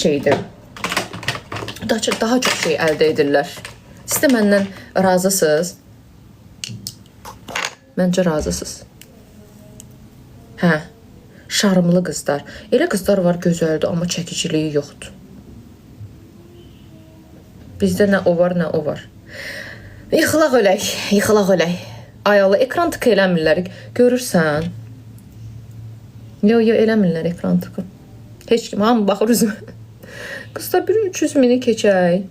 şeydir. Daha çox şey əldə edirlər. Siz də məndən razısınız? Məncə razısınız. Hə, şarmlı qızlar. Elə qızlar var gözəldir, amma çəkiciliyi yoxdur. Bizdə nə o var, nə o var. Yıxılaq ölək, yıxılaq ölək. Ayalı ekran tıkı eləmirlər. Görürsən? Yo, eləmirlər ekran tıkı. Heç kim, hamı baxır üzümə. Qızlar bir 300 mini keçək.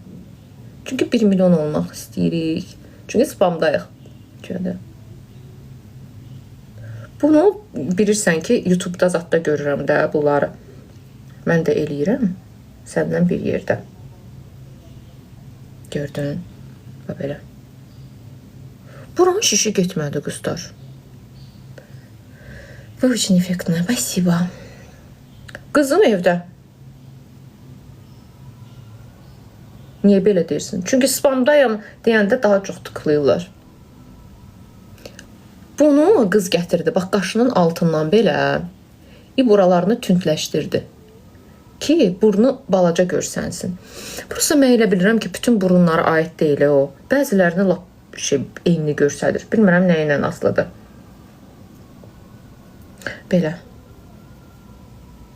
Çünki 1 milyon olmaq istəyirik. Çünki spamdayıq. Bunu bilirsən ki, YouTube'da zatda görürəm də bunları. Mən də eləyirəm. Səndən bir yerdə. Gördün? Və belə. Buranın şişi getmədi qızlar. Вы очень эффектная. Спасибо. Qızım evdə. Niyə belə deyirsən? Çünki spamdayam deyəndə daha çox tıklayırlar. Bunu qız gətirdi. Bax, qaşının altından belə buralarını tündləşdirdi. Ki, burnu balaca görsənsin. Burası mən elə bilirəm ki, bütün burunlara aid deyil o. Bəzilərini lap eyni görsədir. Bilmirəm nə ilə asılıdır. Belə.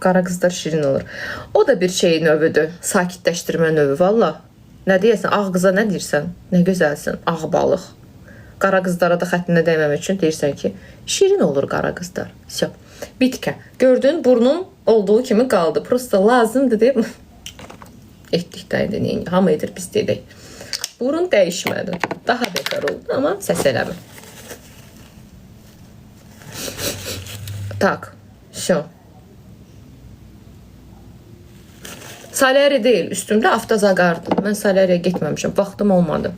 Qara qızlar şirin olur. O da bir şey növüdür. Sakitləşdirmə növü, valla. Nə deyəsən, ağ qıza nə deyirsən? Nə gözəlsin, ağ balıq. Qara qızlara da xəttinə dəyməmək üçün deyirsən ki, şirin olur qara qızlar. Всё. Bitkə. Gördün, burnun olduğu kimi qaldı. Prosta lazımdır deyib. Etdikdən deyin. Hamı edir, biz dedik. Burun dəyişmədi. Daha betər oldu, amma səs eləmir. Tak. Всё. Saləri deyil, üstümdə avtozaqardır. Mən salariyə getməmişəm, vaxtım olmadı.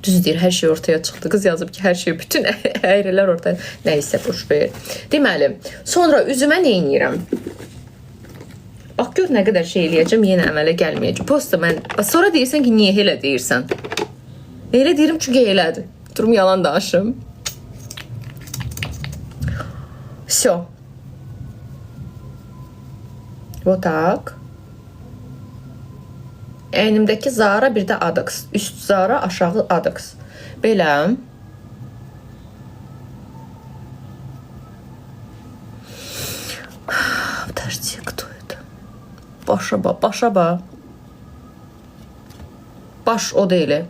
Düz deyir, hər şey ortaya çıxdı. Qız yazıb ki, hər şey, bütün əyrilər ortaya. Nəysə, boş ver. Deməli, sonra üzümə nə edirəm? Bax, gör nə qədər şey eləyəcəm, yenə əmələ gəlməyəcəm. Posta mən, sonra deyirsən ki, niyə elə deyirsən? Elə deyirəm, çünki elədir. Durum yalan danışım. Все. Вот так. Əynimdəki Zara, bir də Adaks. Üst Zara, aşağı Adaks. Belə. Подожди, кто это? Başa bax. Baş o deyil.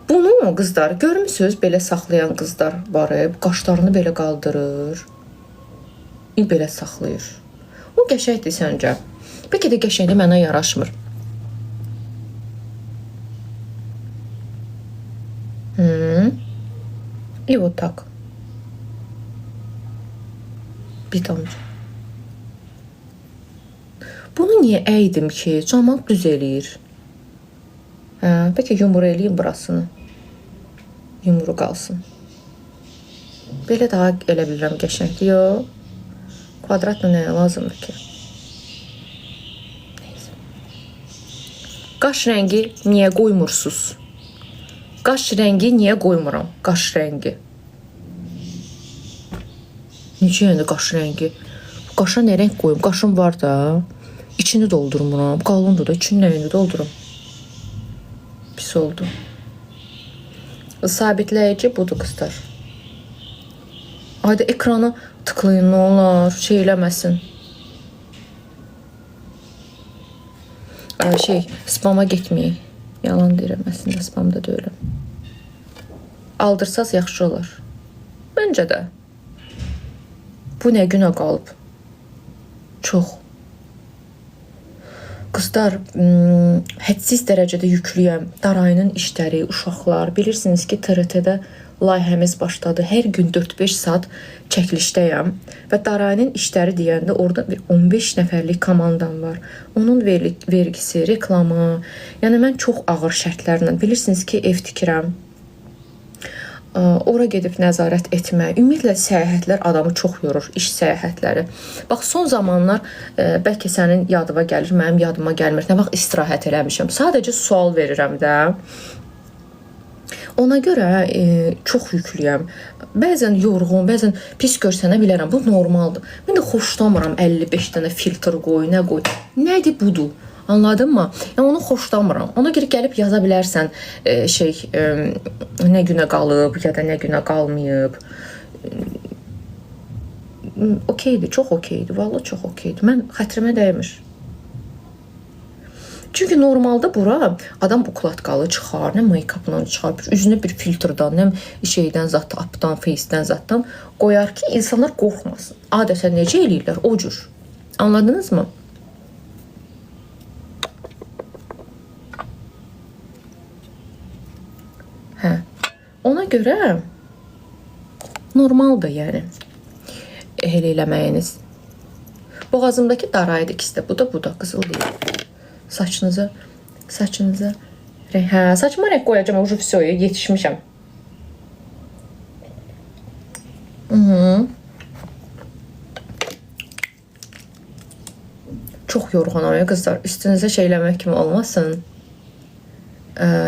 Bunu qızlar, görmüsünüz, belə saxlayan qızlar var. Qaşlarını belə qaldırır. Belə saxlayır. O qəşəkdir səncə? Bəlkə də qəşəkdir, mənə yaraşmır. И вот так. Bir damcı. Bunu niyə əydim ki? Cəmat düz eləyir. Bəlkə yumru eləyim burasını. Yumru qalsın. Belə daha elə bilirəm qəşəngdir. Yox. Kvadratla nəyə lazımdır ki? Neyse. Qaş rəngi niyə qoymursuz? Qaş rəngi niyə qoymuram? Qaş rəngi. Necə yəni qaş rəngi? Qaşa nə rəng qoyum? Qaşım var da. İçini doldurmuram. Qalındır da. İçini nəyini doldurum? Pis oldu. Sabitləyici budur qızlar. Ayda ekranı tıklayın, nə olar, şey eləməsin. Spama getməyək. Yalan deyirəm, əslində spamda deyirəm. Aldırsaz yaxşı olar. Məncə də. Bu nə günə qalıb? Çox. Qızlar, hədsiz dərəcədə yüklüyəm. Darayının işləri, uşaqlar. Bilirsiniz ki, TRT-də layihəmiz başladı. Hər gün 4-5 saat çəkilişdəyəm. Və Darayının işləri deyəndə orada 15 nəfərlik komandam var. Onun vergisi, reklamı. Yəni, mən çox ağır şərtlərlə. Bilirsiniz ki, ev tikirəm. Ora gedib nəzarət etmə. Ümumiyyətlə, səyahətlər adamı çox yorur, iş səyahətləri. Bax, son zamanlar bəlkə sənin yadıma gəlir, mənim yadıma gəlmir. Nə vaxt istirahət eləmişəm. Sadəcə sual verirəm də. Ona görə çox yüklüyəm. Bəzən yorğun, bəzən pis görsənə bilərəm. Bu normaldır. Mən də xoşlamıram 55 dənə filtr qoy, nə qoy. Nədir budur? Anladın mı? Yəni onu xoşlamıram. Ona görə gəlib yaza bilərsən nə günə qalıb ya da nə günə qalmayıb. Okeydir, çox okeydir. Vallahi çox okeydir. Mən xətrimə dəymir. Çünki normalda bura adam ukladkalı çıxar, nə make-upla çıxar, üzünə bir filtrdan, nə şeydən zat, apdan, face-dən zatdan qoyar ki, insanlar qorxmasın. Adətən necə eləyirlər? O cür. Anladınız mı? Hə. Ona görə normaldır yəni. Elə eləməyiniz. Boğazımdakı daraydı ikisi də. Bu da qızıl deyil. Saçınıza hə, saçıma renk qoyacağım. Ucu все, yetişmişəm. Çox yorğunam ya qızlar. Üstünüzə şeyləmək kimi olmasın.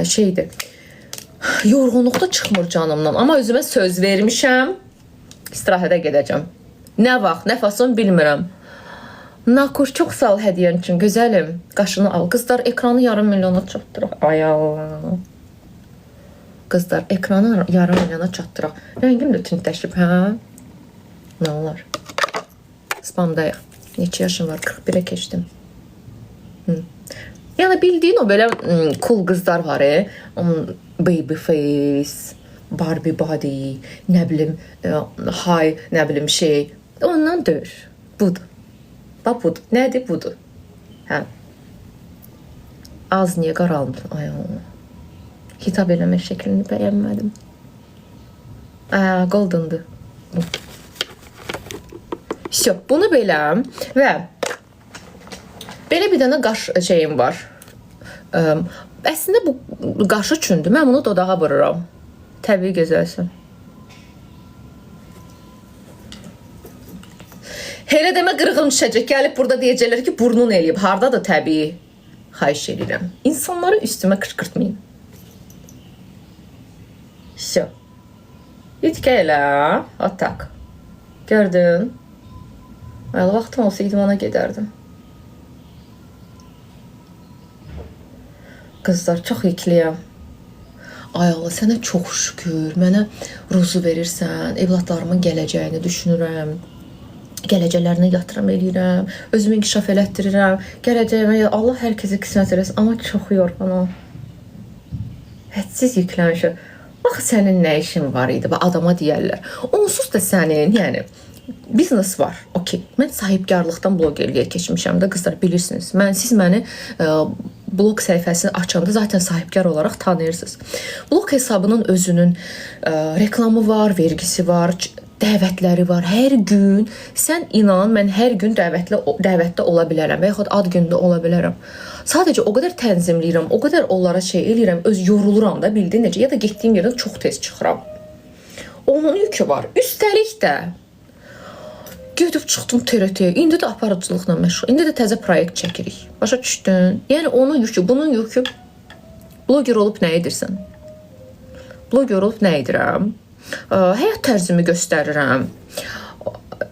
Şeydir. Yorğunluqda çıxmır canımdan. Amma özümə söz vermişəm. İstirahətə gedəcəm. Nə vaxt, nə fason bilmirəm. Nakur, çox sağ ol hədiyyən üçün. Gözəlim. Qaşını al. Qızlar, ekranı yarım milyona çatdıraq. Ay Allah. Qızlar, ekranı yarım milyona çatdıraq. Rəngim də tündləşib, hə? Nə olar? Spamdayıq. Neçə yaşım var? 41'ə keçdim. Yəni bildiyin o belə cool qızlar var, baby face, Barbie body, nə bilim, high, nə bilim şey. Ondan deyir. Budur. Bax budur. Nədir budur? Hə. Az niyə qaralmır? Ay Allah. Hitap eləmə şəklini bəyənmədim. Golden'dır. Всё, bunu belə və belə bir dənə qaş şeyim var. Əslində bu qaş üçündür. Mən bunu dodağa vururam. Təbii gözəlsin. Elə demə qırğın düşəcək. Gəlib burada deyəcəklər ki, burnun eləyib. Hardadır təbii? Xahiş edirəm. İnsanları üstümə qışqırtmayın. Всё. İtkə elə. Atak. Gördün? Aylı vaxtım olsa idmana gedərdim. Qızlar, çox yüklüyəm. Ay Allah, sənə çox şükür. Mənə ruzu verirsən. Evladlarımın gələcəyini düşünürəm. Gələcəklərini yatırım eləyirəm. Özümü inkişaf elətdirirəm. Gələcəyimə Allah hər kəsə qismət eləsin. Amma çox yorğunam. Hədsiz yükləmişəm. Bax, sənin nə işin var idi? Adama deyərlər. Onsuz da sənin, yəni, biznes var. Okey. Mən sahibkarlıqdan blogerliyə keçmişəm də, qızlar, bilirsiniz. Siz məni blog səhifəsini açanda zaten sahibkar olaraq tanıyırsınız. Blog hesabının özünün reklamı var, vergisi var, dəvətləri var. Hər gün, sən inan, mən hər gün dəvətdə ola bilərəm və yaxud ad gündə ola bilərəm. Sadəcə o qədər tənzimləyirəm, o qədər onlara şey eləyirəm, yoruluram da, bildin necə, ya da getdiyim yerdən çox tez çıxıram. Onun yükü var. Üstəlik də gedib çıxdım TRT-yə. İndi də aparıcılıqla məşğul. İndi də təzə proyekt çəkirik. Başa düşdün? Yəni onun yükü, bunun yükü. Bloger olub nə edirsən? Bloger olub nə edirəm? Həyat tərzimi göstərirəm.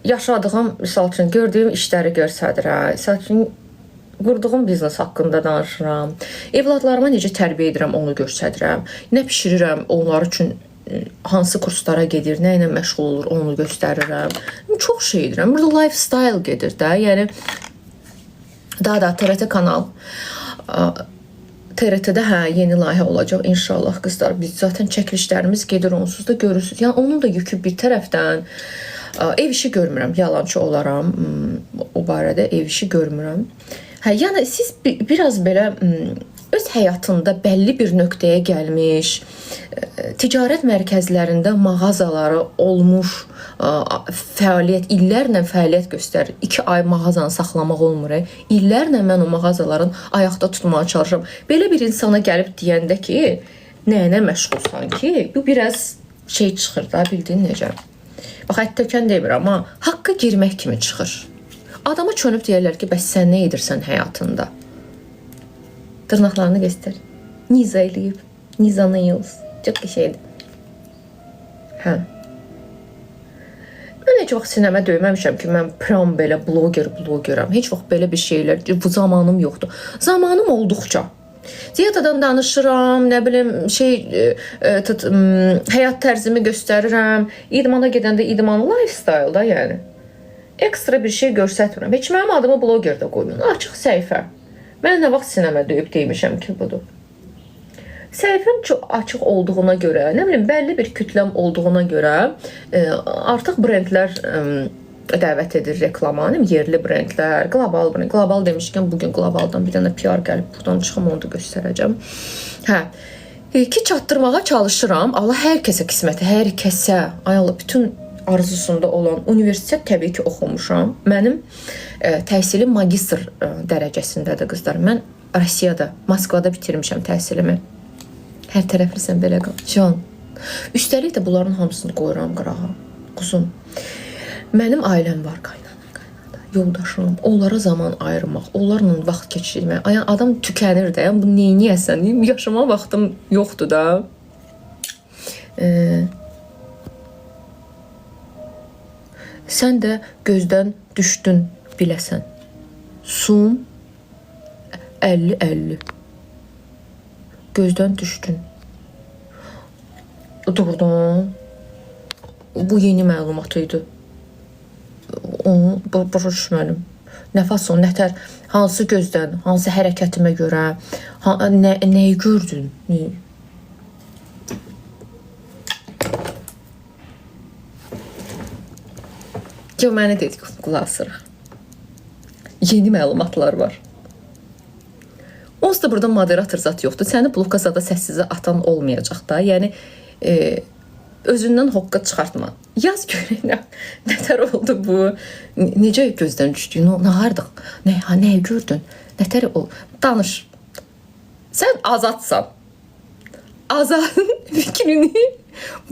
Yaşadığım, misal üçün, gördüyüm işləri göstərirəm. Misal üçün, qurduğum biznes haqqında danışıram. Evladlarıma necə tərbiyə edirəm, onu göstərirəm. Nə pişirirəm, onlar üçün hansı kurslara gedir, nə ilə məşğul olur, onu göstərirəm. Çox şey edirəm. Burada lifestyle gedir də. Yəni, daha TRT kanal. TRT-də yeni layihə olacaq inşallah qızlar. Biz zaten çəkilişlərimiz gedir, onsuz da görürsünüz. Yəni, onun da yükü bir tərəfdən. Ev işi görmürəm, yalancı olaram. O barədə ev işi görmürəm. Yəni, siz biraz belə öz həyatında bəlli bir nöqtəyə gəlmiş, ticarət mərkəzlərində mağazaları olmuş fəaliyyət, illərlə fəaliyyət göstərir. 2 ay mağazanı saxlamaq olmur. İllərlə mən o mağazaların ayaqda tutmağa çalışıram. Belə bir insana gəlib deyəndə ki, nəyinə məşğulsan ki, bu biraz şey çıxır da, bildin necə. Bax, ət-tökən demir, amma haqqa girmək kimi çıxır. Adama çönüb deyərlər ki, bəs sən nə edirsən həyatında? Dırnaqlarını göstər. Niza eləyib. Niza nails. Çox qəşəngdir. Hə. Mən heç vaxt sinəmə döyməmişəm ki, mən pram belə blogeram. Heç vaxt belə bir şeylər, bu zamanım yoxdur. Zamanım olduqca. Diyetadan danışıram, nə bilim, həyat tərzimi göstərirəm. İdmana gedəndə idman lifestyle da, yəni. Ekstra bir şey göstərmirəm. Heç mənim adımı blogerdə qoyun. Açıq səhifə. Mən nə vaxt sinəmə döyüb demişəm ki, budur. Səhifəm çox açıq olduğuna görə, nə bilim, bəlli bir kütləm olduğuna görə artıq brendlər dəvət edir reklama, yerli brendlər, qlobal demişkən bugün qlobaldan bir dənə PR gəlib, buradan çıxım onu da göstərəcəm. Hə, ki çatdırmağa çalışıram. Allah hər kəsə qisməti, hər kəsə, ay Allah, bütün arzusunda olan universitet təbii ki oxumuşam. Mənim təhsilim magistr dərəcəsindədir qızlar. Mən Rusiyada, Moskvada bitirmişəm təhsilimi. Hər tərəflisən belə qal. Can. Üstəlik də bunların hamısını qoyuram qırağa. Quzum. Mənim ailəm var, qaynana, yoldaşım. Onlara zaman ayırmaq, onlarla vaxt keçirmək. Adam tükənir də. Bu neyniyəsən? Yaşama vaxtım yoxdur da. Sən də gözdən düşdün biləsən. Sum 50-50. Gözdən düşdün. Doğrudan. Bu yeni məlumat idi. Onu başa düşmədim. Nə fason, nətər, hansı gözdən, hansı hərəkətimə görə, nəyi gördün? Ki, mənə dedik, qulaq asırıq. Yeni məlumatlar var. Onsuz da burada moderator zat yoxdur. Səni bloka zada səssizə atan olmayacaq da. Yəni, özündən hoqqa çıxartma. Yaz görək, nətər oldu bu? Necə gözdən düşdün? Nə hardıq? Nəyi gördün? Nətər oldu? Danış. Sən azadsan. Azadın fikrini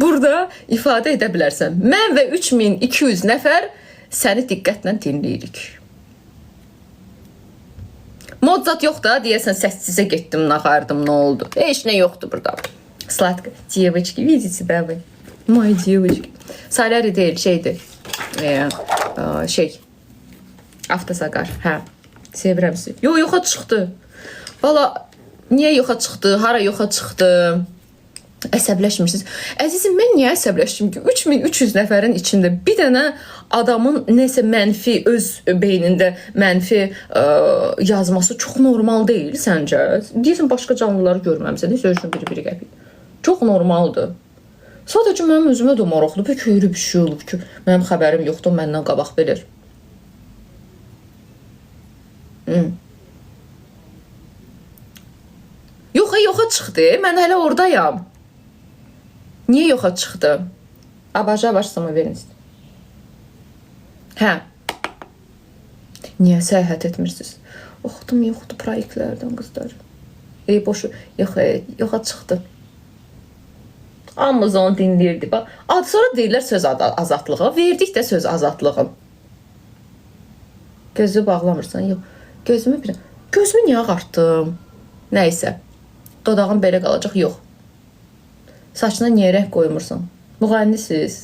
burada ifadə edə bilərsən. Mən və 3200 nəfər səni diqqətlə dinləyirik. Modzat yox da, deyəsən səssizə getdim, naxardım, nə oldu? Heç nə yoxdur burada. Sladka, девочки, видите, да вы? Мои девочки. Saləri deyil, şeydir. Avtosaqar, hə. Sevirəm sizi. Yoxa çıxdı. Valla, niyə yoxa çıxdı? Hara yoxa çıxdı? Əsəbləşmirsiniz. Əzizim, mən niyə əsəbləşdim ki? 3300 nəfərin içində bir dənə adamın nəsə mənfi, öz beynində mənfi yazması çox normal deyil səncə? Deyəsən, başqa canlıları görməmsən, heç ölçün biri qəpik. Çox normaldır. Sadəcə mənim özümə də maraqlı bir köyrü bir şey olub ki, mənim xəbərim yoxdur, məndən qabaq bilir. Yoxa çıxdı, mən hələ oradayam. Niyə yoxa çıxdı? Abaja başlama verin istəyir. Hə. Niyə səyahət etmirsiniz? Vaxtım yoxdur proyektlərdən, qızlar. Boşu, yoxa çıxdı. Amazon dinləyirdi. Sonra deyirlər söz azadlığı. Verdik də söz azadlığı. Gözü bağlamırsan. Yox. Gözümü niyə ağartdım? Nəysə. Dodağım belə qalacaq. Yox. Saçına niyə rəng qoymursan? Müğənnisiz.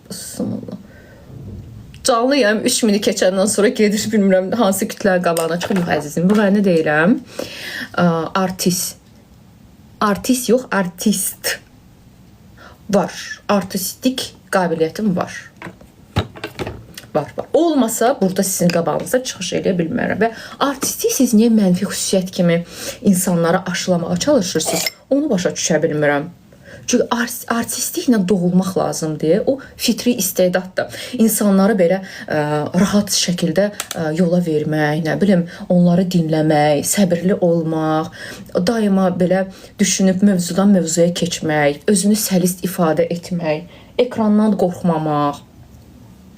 Bismillah. Canlıyam. 3000-i keçəndən sonra gedir, bilmirəm, hansı kütlərin qabağına çıxır. Yox, əzizim. Müğənni deyiləm. Artist. Artist yox, artist. Var. Artistik qabiliyyətim var. Var. Olmasa burada sizin qabağınıza çıxış edə bilmərəm. Və artistik siz niyə mənfi xüsusiyyət kimi insanları aşılamağa çalışırsınız? Onu başa düşə bilmirəm. Çünki artistliklə doğulmaq lazımdır. O fitri istedaddır. İnsanları belə rahat şəkildə yola vermək, nə bilim, onları dinləmək, səbirli olmaq, daima belə düşünüb mövzudan mövzuya keçmək, özünü səlist ifadə etmək, ekrandan qorxmamaq.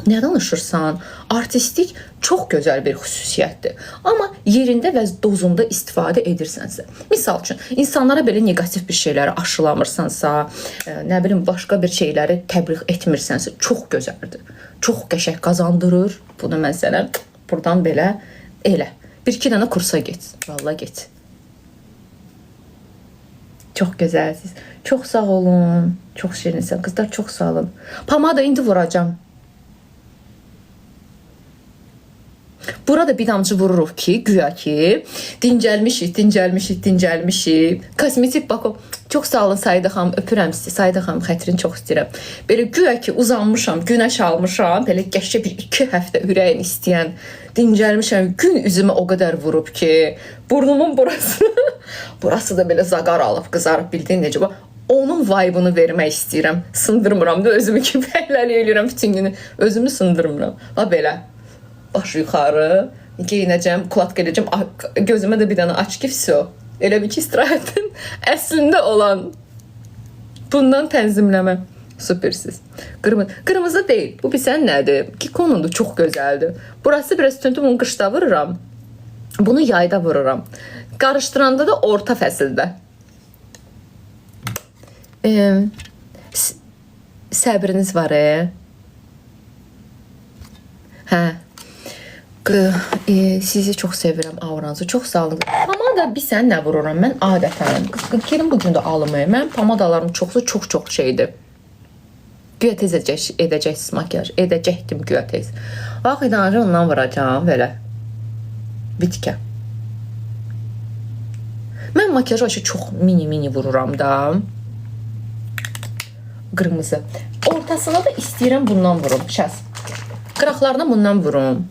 Nə danışırsan? Artistlik çox gözəl bir xüsusiyyətdir. Amma yerində və dozunda istifadə edirsənsə, misal üçün, insanlara belə negativ bir şeyləri aşılamırsansa, nə bilim, başqa bir şeyləri təbliğ etmirsənsə, çox gözəldir. Çox qəşəng qazandırır. Bunu mən sənə buradan belə elə. Bir-iki dənə kursa get. Vallahi get. Çox gözəlsiniz. Çox sağ olun. Çox şirinsən. Qızlar çox sağ olun. Pomada indi vuracağam. Burada bir damcı vururuq ki, güya ki, dincəlmişik. Kosmetik bak o. Çox sağ olun Sayidə xanım, öpürəm sizi. Sayidə xanım, xətrini çox istəyirəm. Belə güya ki, uzanmışam, günəş almışam, belə qəşə bir 2 həftə ürəyin istəyən, dincəlmişəm. Gün üzümə o qədər vurub ki, burnumun burası da belə zaqar alıb, qızarıb, bildiyin necə bu. Onun vibe'ını vermək istəyirəm. Sındırmıram da özümü ki, bəhləli eləyirəm bütün günü. Özümü sındırmıram. Ha belə. Baş yuxarı, geyinəcəm, kulatka edəcəm, gözümə də bir dənə açki vəsə. Elə bir ki, istirahətin əslində olan bundan tənzimləmə. Süpersiz. Qırmızı deyil. Bu bilsən nədir? Kikonundur, çox gözəldir. Burası biraz tüntü, bunu qışda vururam. Bunu yayda vururam. Qarışdıranda da orta fəsildə. Səbriniz var, Hə. Sizi çox sevirəm, avranızı. Çox sağ olun. Pomada bilsən nə vururam mən adətən. Gelin bugün də almayım. Mən pomadalarım çoxsu çox şeydir. Güya tez edəcəksiniz makyaj. Edəcəkdim güya tez. Bax, idarə ondan vuracağım belə. Bitkə. Mən makyaj aşı çox mini vururam da. Qırmızı. Ortasına da istəyirəm bundan vurum. Şəs. Qıraqlarına bundan vurum.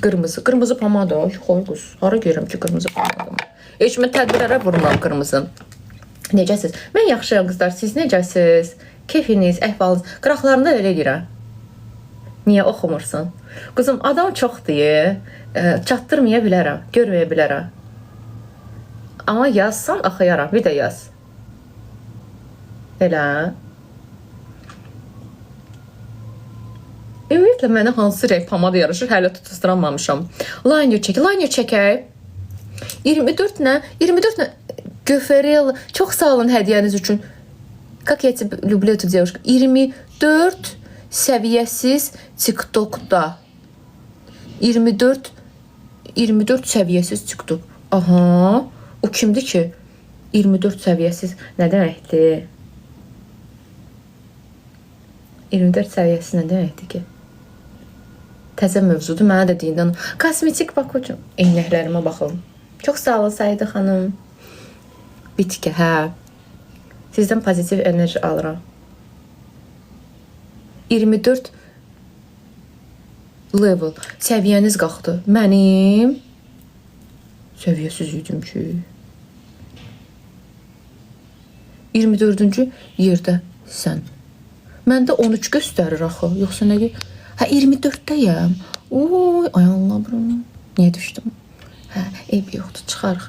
Qırmızı pomada. Xoy qız. Hara görürəm ki, qırmızı pomada. Heç mən tədbirlərə vurmuram qırmızı. Necəsiz? Mən yaxşıyam qızlar. Siz necəsiz? Keyfiniz, əhvalınız. Qıraqlarında elə edirəm. Niyə oxumursun? Qızım, adam çoxdur. Çatdırmaya bilərəm. Görməyə bilərəm. Amma yazsan axıyaram. Bir də yaz. Elə. Ümumiyyətlə, mənə hansı renk pomada yarışır, hələ tutuşduramamışam. Liner çəkək. 24 nə? 24 nə? Göfərel. Çox sağ olun hədiyyəniz üçün. Как я тебя люблю, эту девушку. 24 səviyyəsiz TikTok'da. 24 səviyyəsiz TikTok. Aha. O kimdir ki? 24 səviyyəsiz nə deməkdir? 24 səviyyəsiz nə deməkdir ki? Təzə mövzudur. Mənə də deyindən. Kosmetik bak hocam. Eynəklərimə baxın. Çox sağ olun Sayidə xanım. Bitkə, hə. Sizdən pozitiv enerji alıram. 24 level. Səviyyəniz qalxdı. Mənim səviyyəsiz idim ki. 24-cü yerdə sən. Məndə 13 göstərir axı. Yoxsa nə ki? Hə, 24-dəyəm. Oy, ay Allah buram. Niyə düşdüm? Hə, eyb yoxdur, çıxarıq.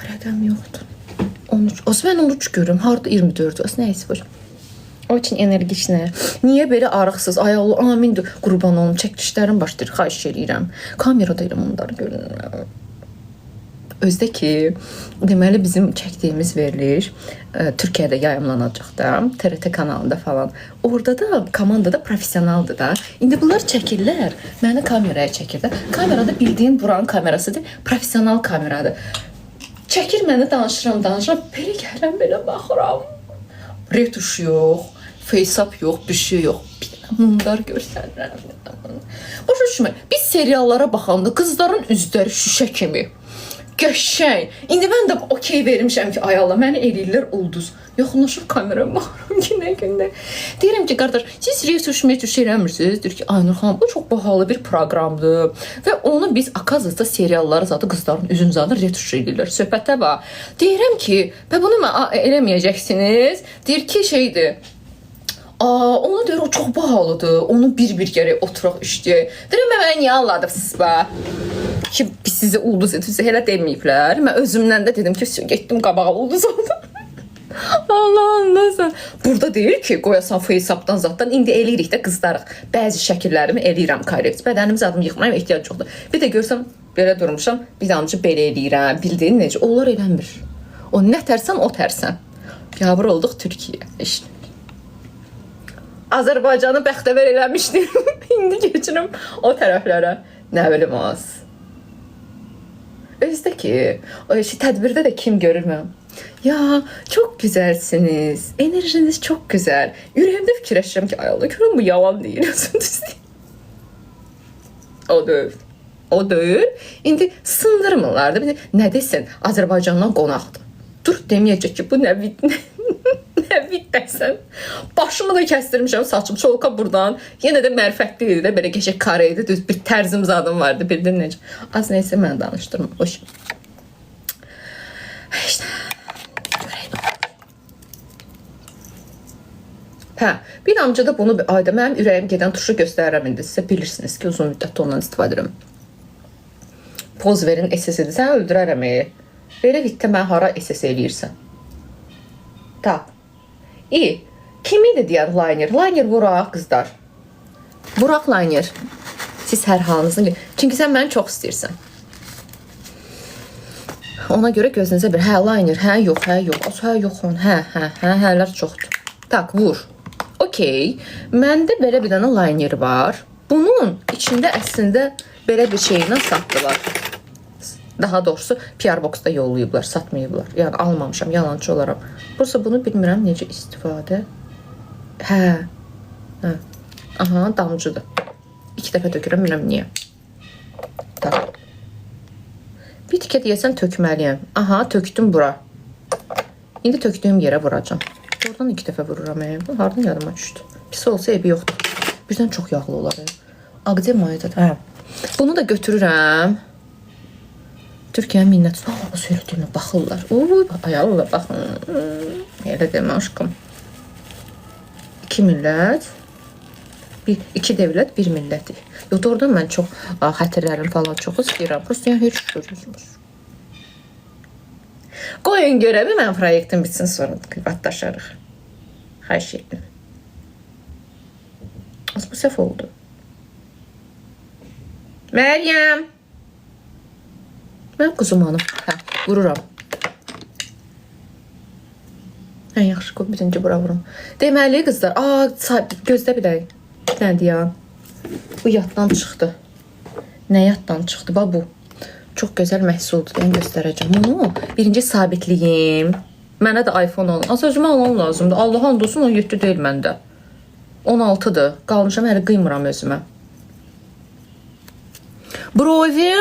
Rəqəm yoxdur. 13. Olsa mən 13 görürüm. Harada 24? Olsa nəyəsə var. O için enerjiksinə. Niyə belə arıqsız? Ay Allah, amindir. Qurban olum. Çəkilişlərim başlayır. Xahiş edirəm. Kamerada ilə onları görürəm. Özdə ki, deməli bizim çəkdiyimiz veriliş Türkiyədə yayımlanacaq da, TRT kanalında falan. Orada da komandada professionaldır da. İndi bunlar çəkirlər, məni kameraya çəkir də. Kamerada bildiyin buranın kamerasıdır, professional kameradır. Çəkir məni, danışıram, belə gəlirəm, belə baxıram. Retuş yox, face-up yox, bir şey yox. Bir dənə mundar görsənirəm. Başa düşmə, biz seriallara baxanda qızların üzləri şüşə kimi. Qəşəng. İndi mən də okey vermişəm ki, ay Allah, məni eləyirlər ulduz. Yaxınlaşıb kameraya baxıram günə. Deyirəm ki, qardaş, siz retuş eləmirsiniz? Deyir ki, Aynur xanım, bu çox bahalı bir proqramdır. Və onu biz, akazlıqda serialları zaten qızların üzün zaten retuş edirlər. Söhbətə bax. Deyirəm ki, və bunu eləməyəcəksiniz. Deyir ki, şeydir. Onu deyir, o çox bahalıdır. Onu bir gərək oturaq işləyək. Deyirəm, mən niyə anladıbsınız ba? Ki, biz sizi ulduz edirsə, elə deməyiblər. Mən özümdən də dedim ki, getdim qabağa ulduz oldum. Allah anlasın. Burada deyir ki, qoyasan face-up'dan zatdan. İndi eləyirik də qızlarıq. Bəzi şəkillərimi eləyirəm korrekt. Bədənim zadımı yıxmaya ehtiyac yoxdur. Bir də görsəm, belə durmuşam, bir damcı belə eləyirəm. Bildiyin necə? Onlar eləmir. O nə tərsən, o tərsən. Yavır olduq Türkiyə. İşte. Azərbaycanı bəxtəvər eləmişdim. İndi keçirim o tərəflərə. Nə bilim az. Özdə ki, o tədbirdə də kim görür mən? Ya, çok güzelsiniz. Enerjiniz çok güzel. Yüreğimde fikirləşirəm ki, ay Allah, görüm bu yalan deyil. O deyil. O deyil. İndi sındırmırlar da. Nə desin? Azərbaycandan qonaqdır. Dur deməyəcək ki, bu nə vid, nə vid dəsən. Başımı da kəstirmişəm, saçım çolka buradan. Yenə də mərifətli idi də, belə qəşəng kare idi. Düz bir tərzim zadım vardı, bildin necə. Az neysə mən danışdırma. Boş. İşte. Hə, bir amca da bunu ayda mənim ürəyim gedən tuşu göstərirəm indi sizə. Bilirsiniz ki, uzun müddətdə ondan istifadə edirəm. Poz verin, SS-idir. Sən öldürərəm. Belə vitdə mən hara SS eləyirsən. Tak. İyi. Kim idi deyən liner? Liner vuraq, qızlar. Vuraq liner. Siz hər halınızın... Çünki sən məni çox istəyirsən. Ona görə gözünüzə bir, hə, liner, hə, yox, hə, yox, hə, yox, hələr çoxdur. Tak, vur. Okey. Məndə belə bir dənə liner var. Bunun içində əslində belə bir şeylə satdılar. Daha doğrusu PR Box'da yollayıblar, satmayıblar. Yəni almamışam, yalancı olaram. Bursa bunu bilmirəm necə istifadə. Hə. Aha, damcıdır. 2 dəfə tökürəm, bilmirəm niyə. Tak. Bir tikə deyəsən tökməliyəm. Aha, tökdüm bura. İndi tökdüyüm yerə vuracam. Oradan 2 dəfə vururam. Bu hardan yadıma düşdü. Pis olsa evi yoxdur. Birdən çox yağlı olar. Ağdiyyə mayıdır. Hə. Bunu da götürürəm. Türkiyə minnət. O söylədiyimə baxırlar. Ay Allah, baxın. Elə demə aşkım. 2 millət. 2 devlət, 1 millətik. Yox, oradan mən çox xətirlərim falan çox istəyirəm. Prosto yəni heç görürsünüz. Qoyun görəmi, mən proyektim bitsin, sonra qıvatlaşarıq. Xahiş etdim. Az bu səhv oldu. Məryəm. Mən quzum hanım. Hə, vururam. Hə, yaxşı, qoy, birinci bura vurum. Deməli, qızlar, gözdə bir dəqiq. Nə deyəm? Bu yaddan çıxdı. Nə yaddan çıxdı? Bax, bu. Çox gözəl məhsuldur. Yəni, göstərəcəm. Bunu birinci sabitliyim. Mənə də iPhone alın. Asacıma alan lazımdır. Allah and olsun, 17 deyil məndə. 16'dır. Qalmışam, hələ qıymıram özümə. Брови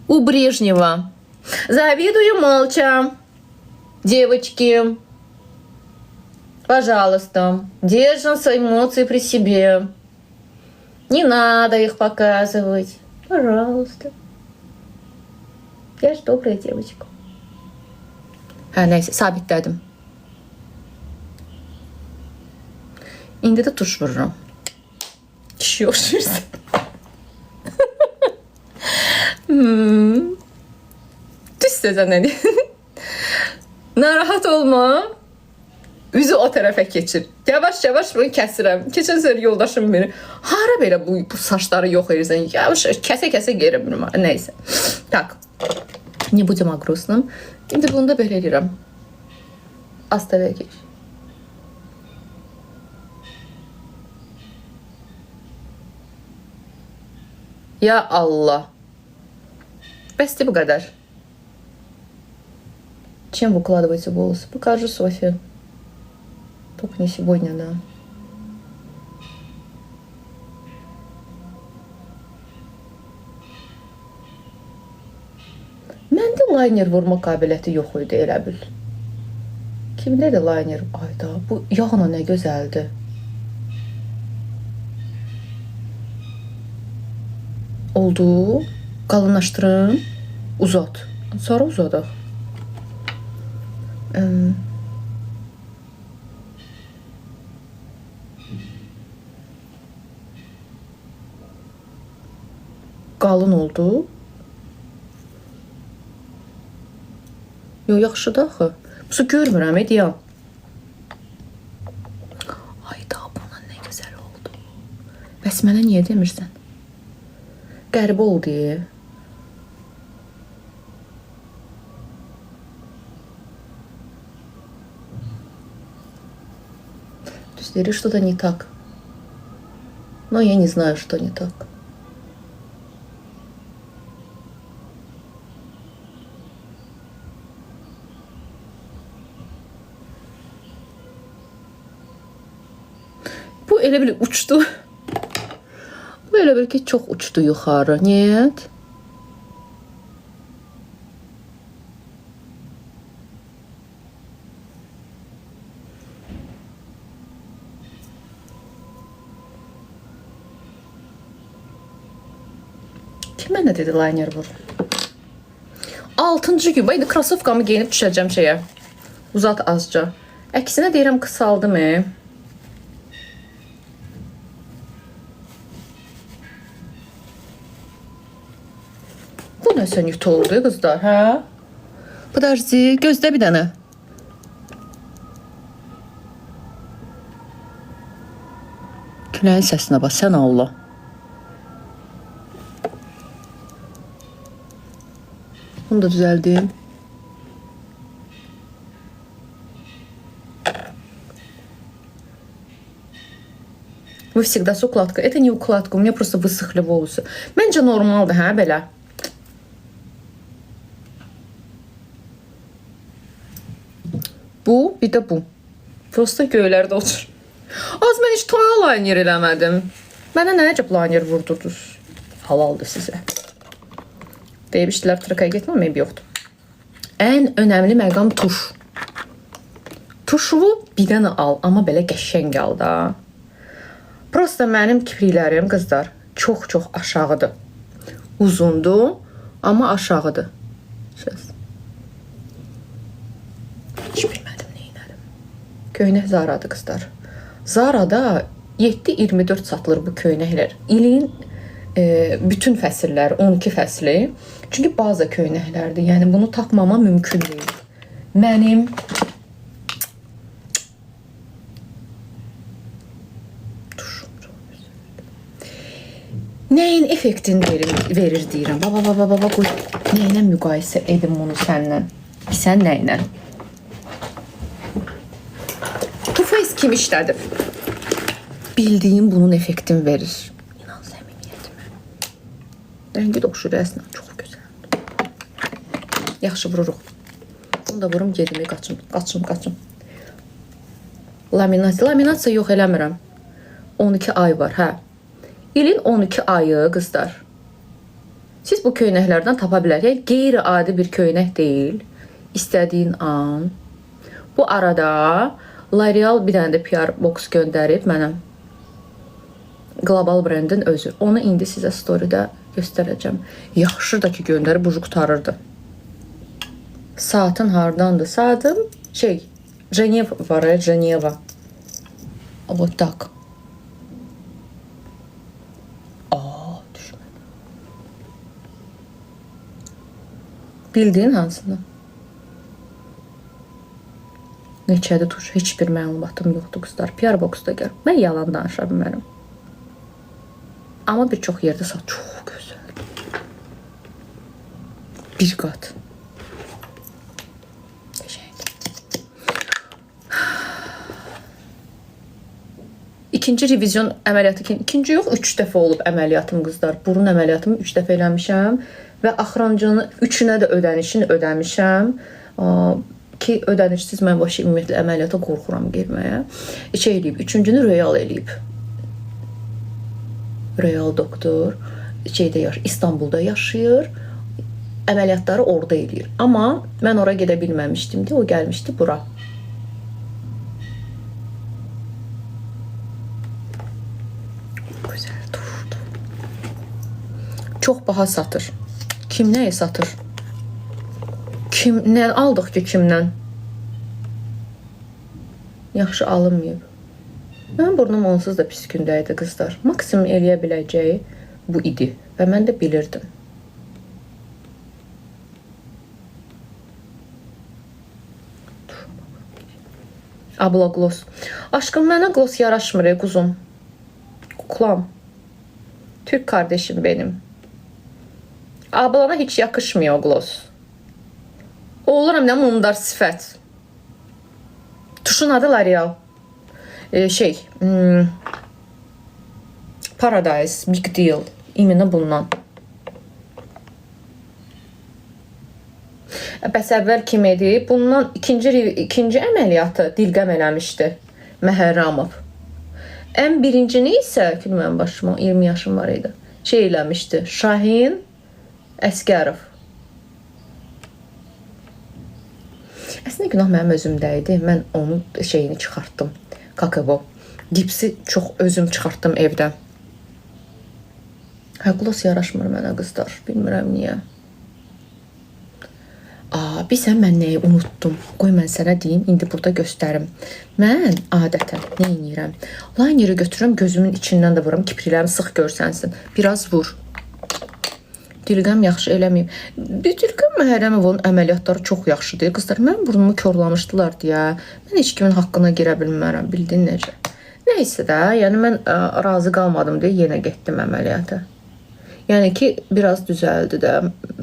у Брежнева. Завидую молча. Девочки, пожалуйста, держим свои эмоции при себе. Не надо их показывать. Пожалуйста. Я же добрая девочка. Hə, nəysə, sabitlədim. İndi də tuş vururam. Kişi yoxşursun. Düz sözə nə deyim? Narahat olma. Üzü o tərəfə keçir. Yavaş-yavaş bunu kəsirəm. Keçən sər yoldaşım biri. Hara belə bu saçları yox edirsən? Yavaş kəsə-kəsə geri bilməm. Nəysə. Tak. Не будем о грустном. İndi bunu da belə edirəm. Astavaya geç. Ya Allah. Bəsdir bu qədər. Чем вы укладываете волосы? Покажу, Софья. Только не сегодня, да. Məndə liner vurma qabiliyyəti yox idi, elə bil. Kimdə də liner? Ayda, bu yağla nə gözəldir. Oldu. Qalınlaşdırın. Uzat. Sonra uzadaq. Qalın oldu. Yox, yaxşıdır axı. Bu görmürəm, deyəm. Ayda, buna nə gözəl oldu. Bəs mənə niyə demirsən? Qəribə oldu. 4, что-то не так. Но я не знаю, что не так. Bu elə bil uçdu. Bu elə bil ki çox uçdu yuxarı. Нет. Kim mənə dedi liner vur? 6-cı gün. İndi krasovkamı geyinib düşəcəm şeyə. Uzat azca. Əksinə deyirəm qısaldım. Bu nəsə nüt oldu qızlar, hə? Подожди, gözlə bir dənə. Küləyin səsinə bax, sən Allah. Bunu da düzəldim. Вы всегда с укладкой. Это не укладка, у меня просто высохли волосы. Məncə normaldır, hə, belə. Bu, bir də bu. Prosta göylərdə otur. Az mən heç toy liner eləmədim. Mənə nə əcəb liner vurdurdunuz? Halaldır sizə. Deyib işlər tırkaya getməm, yoxdur. Ən önəmli məqam tuş. Tuşu bir dənə al, amma belə qəşəng al da. Prosta mənim kipriklərim, qızlar, çox-çox aşağıdır. Uzundur, amma aşağıdır. Hiç bilmədim nə inədim. Köynək Zara'dır, qızlar. Zara'da 7-24 satılır bu köynəklər. İlin bütün fəsilləri, 12 fəsli. Çünki baza köynəklərdir. Yəni bunu tapmama mümkün deyil. Mənim nəyin effektini verir deyirəm. Baba, qoy. Nəyinə müqayisə edim bunu səndən? Sən nəyinə? Too Faced kim işlədib? Bildiyim bunun effektini verir. İnan səmimiyyətimə. Rəngi də oxşur əslində. Çox gözəldir. Yaxşı vururuq. Bunu da vurum gedimi, qaçım. Laminasiya yox eləmirəm. 12 ay var, hə. İlin 12 ayı, qızlar. Siz bu köynəklərdən tapa bilərsiniz. Qeyri-adi bir köynək deyil. İstədiyin an. Bu arada L'Oreal bir dənə də PR box göndərib mənə. Global brendin özü. Onu indi sizə storydə göstərəcəm. Yaxşı da ki göndərib, buju qutarırdı. Saatın hardandır? Saatım Ceneva var, Ceneva. Вот так. Bildiyin hansını? Neçədir tuş? Heç bir məlumatım yoxdur, qızlar. PR boxda gəl. Mən yalan danışa bilmərəm. Amma bir çox yerdə saat çox gözəl. Bir qat. İkinci revizyon əməliyyatı, ikinci yox, 3 dəfə olub əməliyyatım, qızlar. Burun əməliyyatımı 3 dəfə eləmişəm. Və axırancının 3-ünə də ödənişini ödəmişəm. Ki ödənişsiz mən başı ümumiyyətlə əməliyyata qorxuram girməyə. Eləyib, 3-cünü Royal eləyib. Royal doktor İstanbulda yaşayır. Əməliyyatları orada eləyir. Amma mən ora gedə bilməmişdim ki, o gəlmişdi bura. Gözəl dururdu. Çox baha satır. Kim nəyə satır? Nə aldıq ki kimdən? Yaxşı alınmayıb. Mənim burnum onsuz da pis gündəydi, qızlar. Maksimum eləyə biləcəyi bu idi. Və mən də bilirdim. Abla gloss. Aşkım, mənə gloss yaraşmır, quzum. Kuklam. Türk kardeşim benim. Ablana hiç yakışmıyor gloss. Oluram nə mumdar sifət. Tuşun adı L'Oreal. Paradise, Big Deal. İmina bundan. Bəs əvvəl kim idi? Bundan ikinci əməliyyatı Dilqəm eləmişdi. Məhərramov. Ən birincini isə, bilməm başıma 20 yaşım var idi. Eləmişdi. Şahin Əskərov. Əslində günah mənim özümdə idi. Mən onun şeyini çıxartdım. Kakabo. Gipsi çox özüm çıxartdım evdən. Gloss yaraşmır mənə qızlar. Bilmirəm niyə. Bilsən mən nəyi unutdum? Qoy mən sənə deyim, indi burada göstərim. Mən adətən nə edirəm? Lineri götürürəm, gözümün içindən də vuram, kipriklərimi sıx görsənsin. Biraz vur. Dilqəm yaxşı eləməyim. Dilqəm Məhərrəmovun əməliyyatları çox yaxşıdır. Qızlar, mən burnumu körlamışdılar deyə. Mən heç kimin haqqına girə bilmərəm, bildin necə? Nəysə də, yəni mən razı qalmadım deyə yenə getdim əməliyyata. Yəni ki, biraz düzəldi də.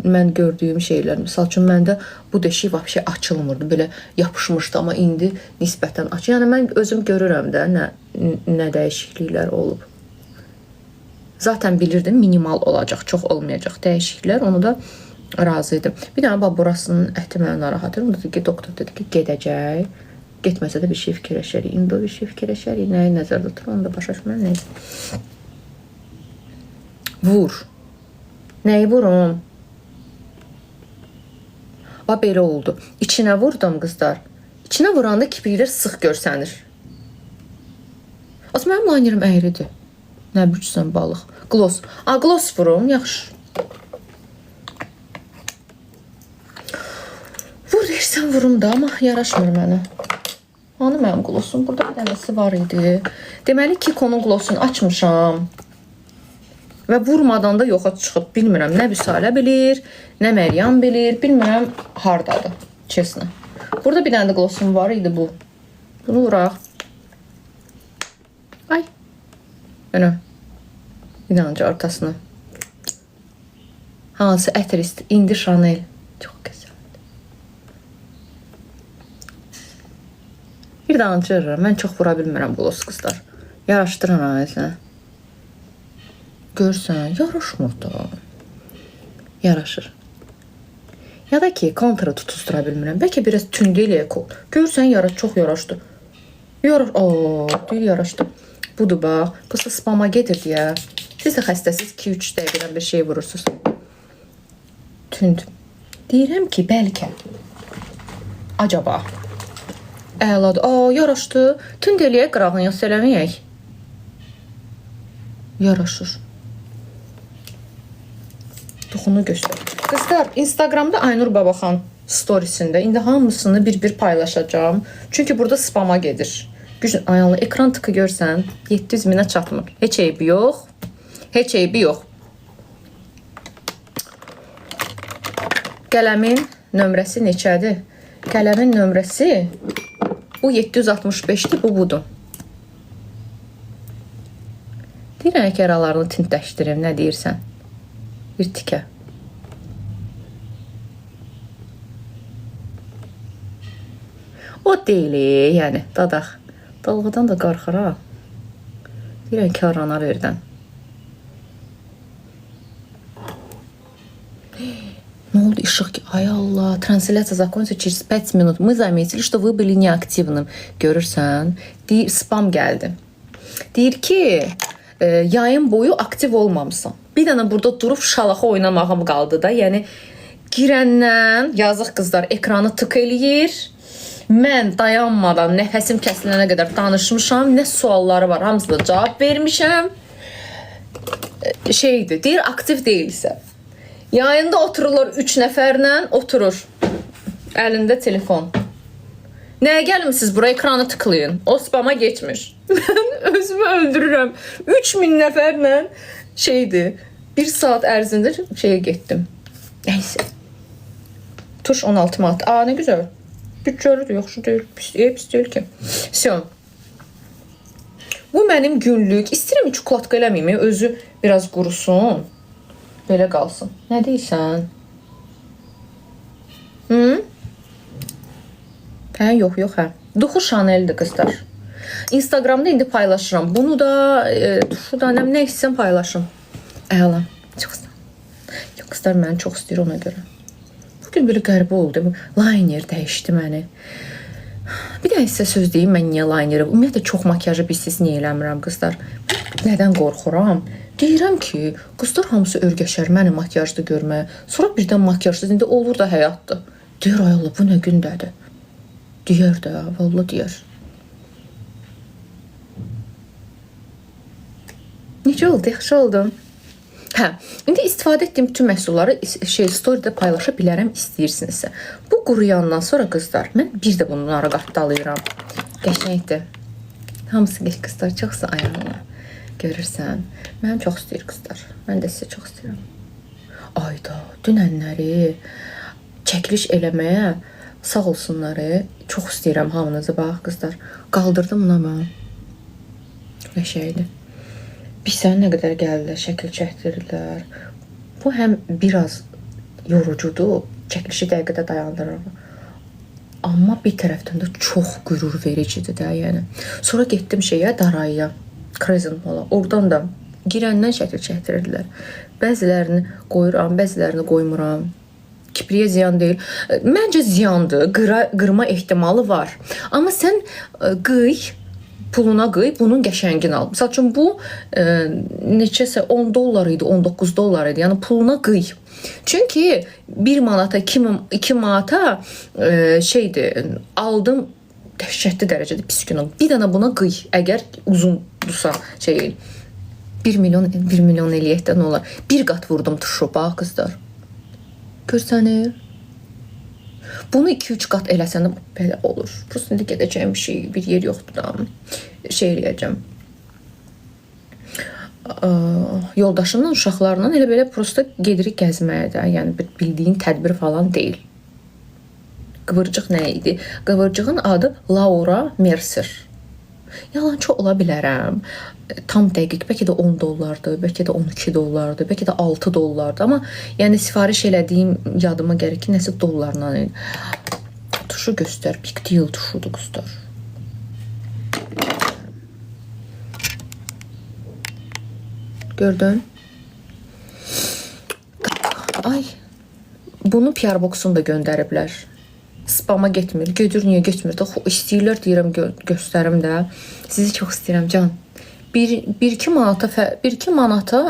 Mən gördüyüm şeylər, misal üçün məndə bu deşik vəbşə açılmırdı, belə yapışmışdı, amma indi nisbətən açı. Yəni mən özüm görürəm də nə dəyişikliklər olub. Zaten bilirdim minimal olacaq, çox olmayacaq dəyişikliklər, onu da razı idim. Bir dənə burasının əti mənə narahat edir. Onda dedi ki, doktor dedi ki, gedəcək. Getməsə də bir şey fikirləşərik. İndi bir şey fikirləşərik. Nəyi nəzərdə tutur, onu da başa düşməm. Neysə. Vur. Nəyi vurum? Belə oldu. İçinə vurdum qızlar. İçinə vuranda kipriklər sıx görsənir. Aslında mənim linerim əyridir. Nə bilirsən balıq. Gloss. Gloss vurum, yaxşı. Vur deyirsən vurum da, amma yaraşmır mənə. Hanı mənim glossum? Burada bir dənəsi var idi. Deməli Kiko'nun glossunu açmışam. Və vurmadan da yoxa çıxıb. Bilmirəm, nə Vüsalə bilir, nə Məryəm bilir. Bilmirəm, hardadır, çesnə. Burada bir dənə də glossum var idi bu. Bunu vuraq. Ay. Önə. Bir dənəcə ortasına. Hansı ətrist? İndi Chanel. Çox gözəldir. Bir dənəcə yararam. Mən çox vura bilmirəm gloss qızlar. Yaraşdırın ailəsine. Görsən, yaraşmır da. Yaraşır. Ya da ki, kontra tutuşdura bilmirəm. Bəlkə biraz tünd eləyək ol. Görsən, çox yaraşdı. Deyil, yaraşdı. Budur, bax. Qısa spama gedir deyə. Siz də xəstəsiz 2-3 dəqiqədən bir şey vurursunuz. Tünd. Deyirəm ki, bəlkə. Acaba. Əladır. Yaraşdı. Tünd eləyək, qırağın yoxsa eləməyək. Yaraşır. Toxunu göstər. Qızlar, Instagramda Aynur Babaxan storiesində indi hamısını bir paylaşacağım. Çünki burada spama gedir. Ayağınla ekran tıkı görsən 700 minə çatmır. Heç eybi yox. Heç eybi yox. Qələmin nömrəsi neçədir? Qələmin nömrəsi bu 765-dir, bu budur. Deyirəm ki, aralarını tintləşdirim, nə deyirsən? Bir tikə. O deyil, yəni, dadaq. Dalğadan da qarxara. Deyirəm ki, aranar yerdən. Ne oldu işıq ki? Ay Allah, трансляция закончится через 5 минут. Мы заметили, что вы были неактивным. Görürsən? Deyir, spam gəldi. Deyir ki, yayın boyu aktiv olmamısan. Bir dənə burada durub şalaxa oynamağım qaldı da. Yəni, girəndən yazıq qızlar ekranı tık eləyir. Mən dayanmadan nəfəsim kəsilənə qədər danışmışam. Nə sualları var, hamısına cavab vermişəm. Deyir, aktiv deyilsə. Yayında otururlar 3 nəfərlə, oturur. Əlində telefon. Nəyə gəlmişsiniz? Bura ekranı tıklayın. O spama geçmiş. Mən özümü öldürürəm. 3000 nəfərlə 1 saat ərzində getdim. Neyse. Tuş 16 manat. Ne güzel. Bütçəlidir, yaxşı deyil. Pis deyil ki. Bu mənim günlük. İstəyirəm çikolatka eləməyim. Özü biraz qurusun. Belə qalsın. Nə deyirsən? Yox, hə. Duxu Chanel'dir qızlar. Instagramda indi paylaşıram. Bunu da şu da nə istəyirəm paylaşım. Əla. Çox sağ ol. Yox, qızlar məni çox istəyir ona görə. Bugün belə qəribə oldu. Liner dəyişdi məni. Bir də sizə söz deyim, mən niyə lineri, ümumiyyətlə çox makyajı bilsiz niyə eləmirəm qızlar. Nədən qorxuram? Deyirəm ki, qızlar hamısı örgəşər məni makyajlı görməyə. Sonra birdən makyajsız indi olur da həyatdır. Deyir, ay Allah, bu nə gündədir? Deyər də, vallahi deyər. Necə oldu? Yaxşı oldu. Hə, indi istifadə etdiyim bütün məhsulları storydə paylaşa bilərəm istəyirsinizsə. Bu quruyandan sonra qızlar, mən bir də bunları qatdalayıram. Qəşəngdir. Hamısı gəl qızlar, çoxsa ayağına. Görürsən, mənim çox istəyir qızlar. Mən də sizə çox istəyirəm. Ayda, dünənləri çəkiliş eləməyə sağ olsunları çox istəyirəm hamınızı, bax qızlar. Qaldırdım buna mən. Qəşəngdir. Bir sənə nə qədər gəlirlər, şəkil çəkdirirlər. Bu həm biraz yorucudur, çəkilişi dəqiqədə dayandırır. Amma bir tərəfdən də çox qürur vericidir də, yəni. Sonra getdim Daraya, Crescent Mall-a. Oradan da girəndən şəkil çəkdirirlər. Bəzilərini qoyuram, bəzilərini qoymuram. Kipriyə ziyan deyil. Məncə ziyandır, qırma ehtimalı var. Amma sən qıy, puluna qıy, bunun qəşəngini al. Məsəl üçün bu neçəsə 10 dollar idi, 19 dollar idi. Yəni puluna qıy. Çünki 1 manata, 2 manata aldım dəhşətli dərəcədə pis gün. Bir dənə buna qıy. Əgər uzundursa 1 milyon eləyək də nə olar? Bir qat vurdum tuşu, bax qızlar. Görsənir. Bunu 2-3 qat eləsən də belə olur. Prosta indi gedəcəyim bir yer yoxdur da. Eləyəcəm. Yoldaşımla, uşaqlarla elə belə prosta gedirik gəzməyə də. Yəni bildiyin tədbir falan deyil. Qıvırcıq nə idi? Qıvırcığın adı Laura Mercer. Yalançı ola bilərəm. Tam dəqiq, bəlkə də 10 dollardır, bəlkə də 12 dollardır, bəlkə də 6 dollardır. Amma yəni sifariş elədiyim yadıma gəlir ki, nəsə dollarla. Tuşu göstər, Big Deal tuşudur qızlar. Gördün? Ay, bunu PR Box'un da göndəriblər. Spama getmir. Götür, niyə getmir? İstəyirlər deyirəm, göstərim də. Sizi çox istəyirəm can. 1-2 manata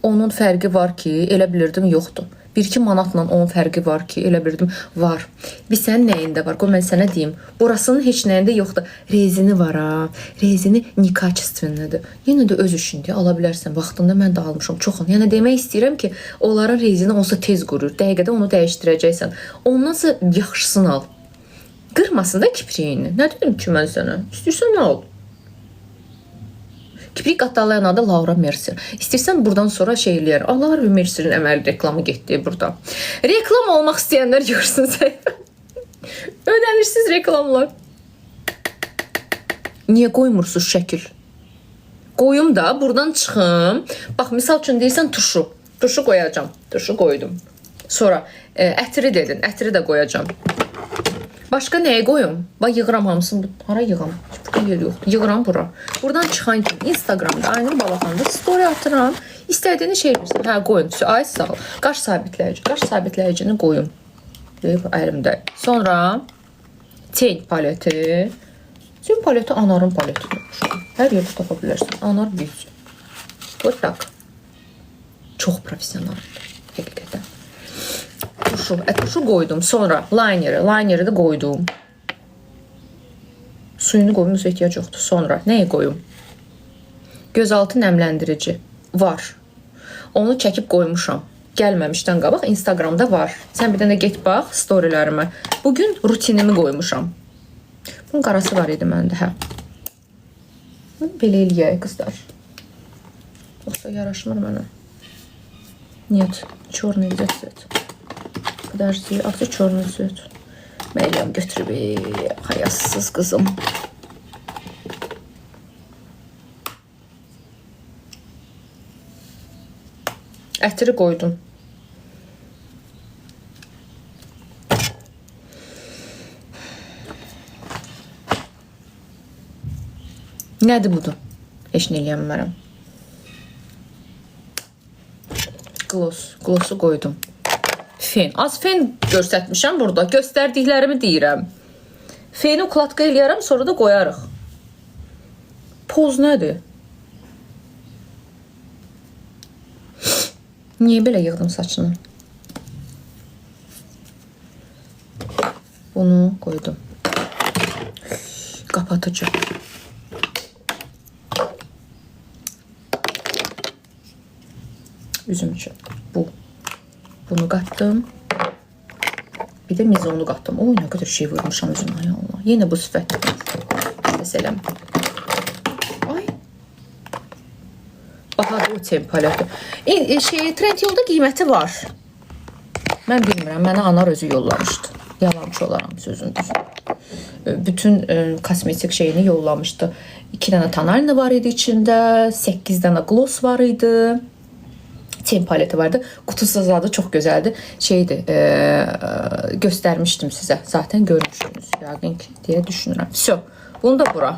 onun fərqi var ki, elə bilirdim yoxdur. 1-2 manatla onun fərqi var ki, elə bilirdim var. Bir sənin nəyində var? Qoy mən sənə deyim. Burasının heç nəyində yoxdur. Rezini var ha. Rezini nekачественныйdır. Yenə də öz işindir. Ala bilərsən. Vaxtında mən də almışam çoxun. Yəni demək istəyirəm ki, onların rezini olsa tez qurur. Dəqiqədə onu dəyişdirəcəksən. Ondansa yaxşısını al. Qırmasın da kipriyini. Nə dedim ki mən sənə? İstəyirsən nə al? Kiprik qatdalayan adı Laura Mercer. İstəyirsən buradan sonra eləyər. Laura Mercer'in əməli reklamı getdi burada. Reklam olmaq istəyənlər görsün sən. Ödənirsiz reklamlar. Niyə qoymursunuz şəkil? Qoyum da buradan çıxım. Bax, misal üçün deyirsən tuşu. Tuşu qoyacam. Tuşu qoydum. Sonra ətri dedin. Ətri də qoyacam. Başqa nəyə qoyum? Bax, yığıram hamısını. Hara yığam? Burada yer yoxdur. Yığıram bura. Buradan çıxan kimi Instagramda, Aynur Balaxan'da story atıram. İstədiyini bilirsən. Hə, qoyun. Ay, sağ ol. Qaş sabitləyici. Qaş sabitləyicini qoyum. Əlimdə. Sonra ten paleti. Ten paleti Anarın paleti. Hər yerdə tapa bilərsən. Anar büyüsün. Вот так. Çox professionaldır. Həqiqətən. Tuşu qoydum. Sonra lineri də qoydum. Suyunu qoymuş ehtiyac yoxdur. Sonra nəyə qoyum? Gözaltı nəmləndirici var. Onu çəkib qoymuşam. Gəlməmişdən qabaq Instagramda var. Sən bir dənə get bax storylərimə. Bugün rutinimi qoymuşam. Bunun qarası var idi məndə, hə. Belə eləyək qızlar. Yoxsa yaraşmır mənə. Нет, черный где цвет? Подожди, а где черный цвет? Meryem götürüb, hayasız qızım. Ətiri qoydum. Nədir budur? Heç nə eləyənmərəm. Glossu qoydum. Fen. Az fen göstərmişəm burada. Göstərdiklərimi deyirəm. Feni ukladqa eləyərəm, sonra da qoyarıq. Poz nədir? Niyə belə yığdım saçını? Bunu qoydum. Qapatıcı. Üzüm üçün. Bunu qatdım. Bir də mizonu qatdım. Oy, nə qədər şey vurmuşam üzümə. Ay Allah. Yenə bu sifət. Məsələn. Ay. Bahadır o tempalətdir. Trendyolda qiyməti var. Mən bilmirəm. Mənə anar özü yollamışdı. Yalançı olaram sözündür. Bütün kosmetik şeyini yollamışdı. 2 dənə tonalini var idi içində. 8 dənə gloss var idi. Ten paleti vardı. Qutusu zadı çox gözəldir. Şeydir, göstərmişdim sizə. Zaten görmüşdünüz. Yəqin ki, deyə düşünürəm. Всё. Bunu da bura.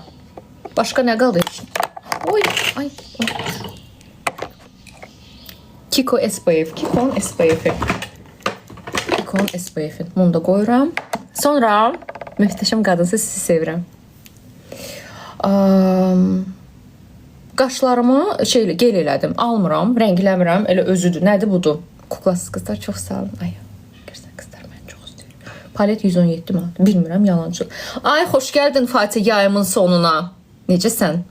Başqa nə qaldı heç? Oy, ay. Kiko SPF. Kikon SPF. Kikon SPF. Bunu da qoyuram. Sonra möhtəşəm qadınsa sizi sevirəm. Qaşlarımı gel elədim. Almıram, rəngləmirəm. Elə özüdür. Nədir budur? Kuklasız qızlar çox sağ olun. Ay, görsən qızlar mən çox istəyirəm. Palet 117 manat. Bilmirəm, yalancı. Ay, xoş gəldin Fatih yayımın sonuna. Necəsən?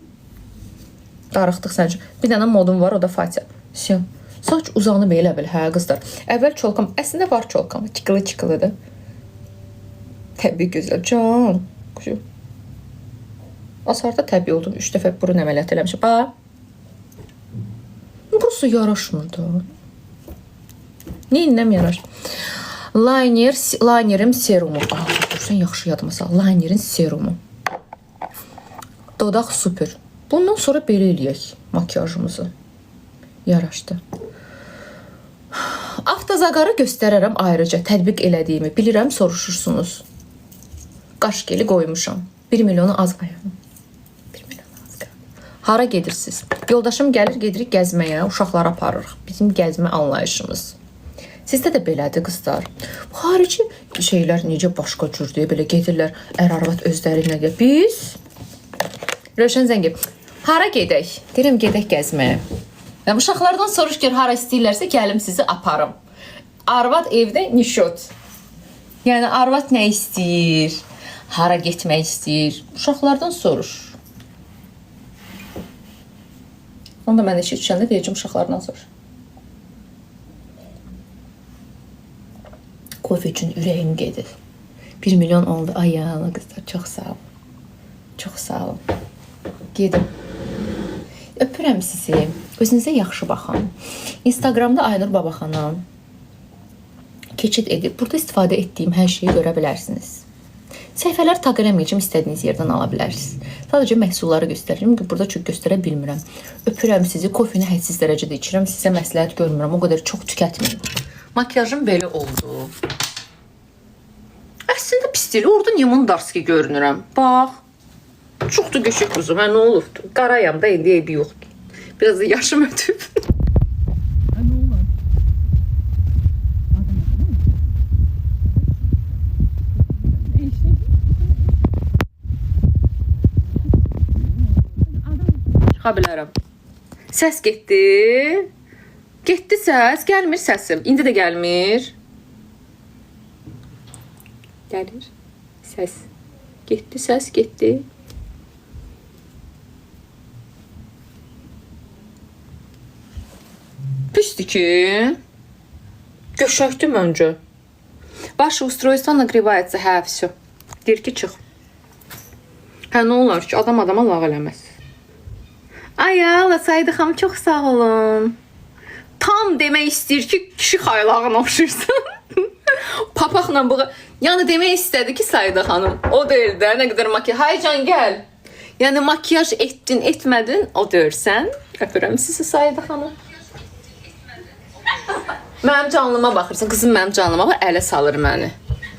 Darıxdıq sən üçün. Bir dənə modum var, o da Fatih. Saç uzanıb elə bil, hə qızlar. Əvvəl çolkam, əslində var çolkam. Çıqılı-çıqılıdır. Təbii gözəl. Can. Quşum. Asarda təbii oldum. 3 dəfə burun əməliyyat eləmişim. Bax. Burası yaraşmır da. Neyinəm yaraşmır? Linerim serumu. Görsən yaxşı yadıma sal. Linerin serumu. Dodaq super. Bundan sonra belə eləyək makyajımızı. Yaraşdı. Avtozaqarı göstərərəm ayrıca. Tətbiq elədiyimi bilirəm, soruşursunuz. Qaş geli qoymuşam. 1 milyonu az ayırım. Hara gedirsiniz? Yoldaşım gəlir, gedirik gəzməyə, uşaqlara aparırıq. Bizim gəzmə anlayışımız. Sizdə də belədir, qızlar. Bu xarici şeylər necə başqa cür deyə belə gedirlər, ər-arvad özləri ilə deyə. Biz, Rövşən zəngi, hara gedək? Deyirəm, gedək gəzməyə. Uşaqlardan soruş gör, hara istəyirlərsə, gəlim sizi aparım. Arvad evdə nişot. Yəni, arvad nə istəyir? Hara getmək istəyir? Uşaqlardan soruş. Onda mən işi düşəndə deyəcəm uşaqlardan soruş. Kofe üçün ürəyim gedir. 1 milyon oldu. Ay yana qızlar, çox sağ olun. Çox sağ olun. Gedim. Öpürəm sizi. Özünüzə yaxşı baxın. Instagramda Aynur Babaxanım keçid edib. Burada istifadə etdiyim hər şeyi görə bilərsiniz. Səhifələr taq eləməyəcəm, istədiyiniz yerdən ala bilərsiniz. Sadəcə məhsulları göstərirəm ki, burada çox göstərə bilmirəm. Öpürəm sizi, kofini hədsiz dərəcədə içirəm, sizə məsləhət görmürəm, o qədər çox tükətməyin. Makyajım belə oldu. Əslində pis deyil, orada Nyemondarski görünürəm. Bax, çox da göşük quzum, nə olubdur? Qarayam da, indi eybi yoxdur. Biraz da yaşım ötüb. Çıxa bilərəm. Səs getdi. Getdi səs. Gəlmir səsim. İndi də gəlmir. Gəlir. Səs. Getdi səs. Getdi. Pisdir ki. Göşəkdim öncə. Ваше устройство нагревается. Hə, всё. Deyir ki, çıx. Hə, nə olar ki, adam adama lağ eləməz. Ay Allah, Saide xanım çox sağ olun. Tam demək istəyir ki, kişi xaylağına oxşursan. Papaqla bu. Yəni demək istədi ki, Saide xanım, o deyil də, nə qədər makyaj. Haycan gəl. Yəni makyaj etdin, etmədin, o deyirsən. Öpürəm sizi Saide xanım. Mənim canlıma baxırsan, qızım mənim canlıma bax, ələ salır məni.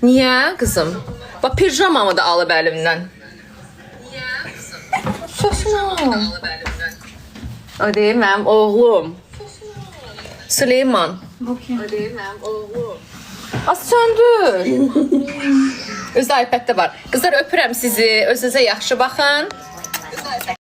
Niyə qızım? Bax pijamamı da alıb əlimdən. Niyə qızım? Sosna. O deyir mənim oğlum. Süleyman. O deyir mənim oğlum. Az söndür. Öz iPad-də var. Qızlar öpürəm sizi. Özünüzə yaxşı baxın.